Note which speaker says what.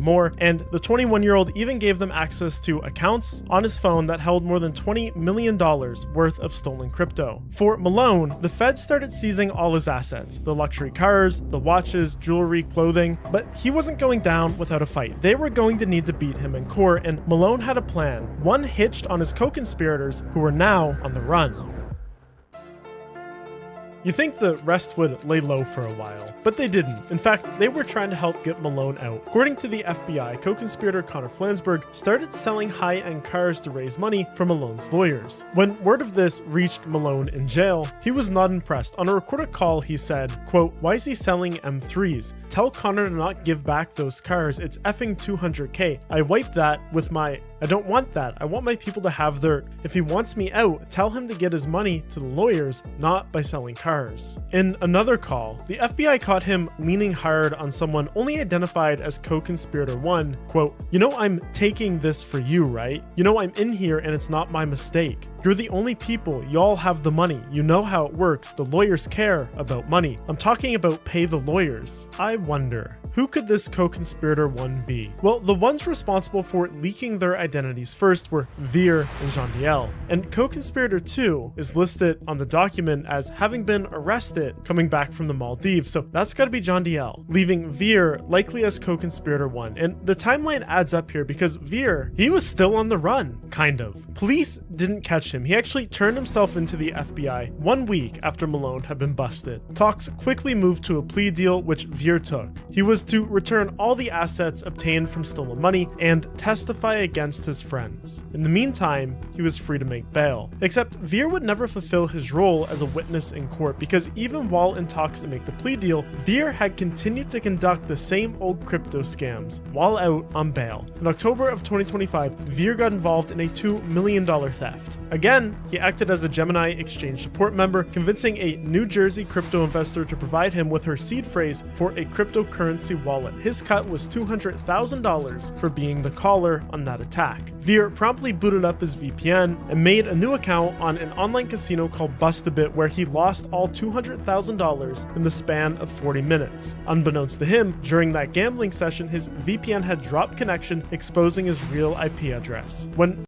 Speaker 1: more, and the 21-year-old even gave them access to accounts on his phone that held more than $20 million worth of stolen crypto. For Malone, the feds started seizing all his assets, the luxury cars, the watches, jewelry, clothing, but he wasn't going down without a fight. They were going to need to beat him in court, and Malone had a plan, one hitched on his co-conspirators who were now on the run. You think the rest would lay low for a while, but they didn't. In fact, they were trying to help get Malone out. According to the FBI, co-conspirator Connor Flansburgh started selling high-end cars to raise money for Malone's lawyers. When word of this reached Malone in jail, he was not impressed. On a recorded call, he said, quote, "Why is he selling M3s? Tell Connor to not give back those cars. It's effing $200K. I wiped that with my... I don't want that. I want my people to have their... If he wants me out, tell him to get his money to the lawyers, not by selling cars." In another call, the FBI caught him leaning hard on someone only identified as co-conspirator 1, quote, "You know I'm taking this for you, right? You know I'm in here and it's not my mistake. You're the only people, y'all have the money. You know how it works. The lawyers care about money. I'm talking about pay the lawyers." I wonder, who could this co-conspirator 1 be? Well, the ones responsible for leaking their identities first were Veer and Jondiel, and co-conspirator 2 is listed on the document as having been arrested coming back from the Maldives, so that's gotta be Jondiel, leaving Veer likely as co-conspirator 1. And the timeline adds up here because Veer, he was still on the run, kind of. Police didn't catch him. He actually turned himself into the FBI 1 week after Malone had been busted. Talks quickly moved to a plea deal, which Veer took. He was to return all the assets obtained from stolen money and testify against his friends. In the meantime, he was free to make bail. Except Veer would never fulfill his role as a witness in court because even while in talks to make the plea deal, Veer had continued to conduct the same old crypto scams while out on bail. In October of 2025, Veer got involved in a $2 million theft. Again, he acted as a Gemini exchange support member, convincing a New Jersey crypto investor to provide him with her seed phrase for a cryptocurrency wallet. His cut was $200,000 for being the caller on that attack. Veer promptly booted up his VPN and made a new account on an online casino called Bust-A-Bit, where he lost all $200,000 in the span of 40 minutes. Unbeknownst to him, during that gambling session, his VPN had dropped connection, exposing his real IP address. When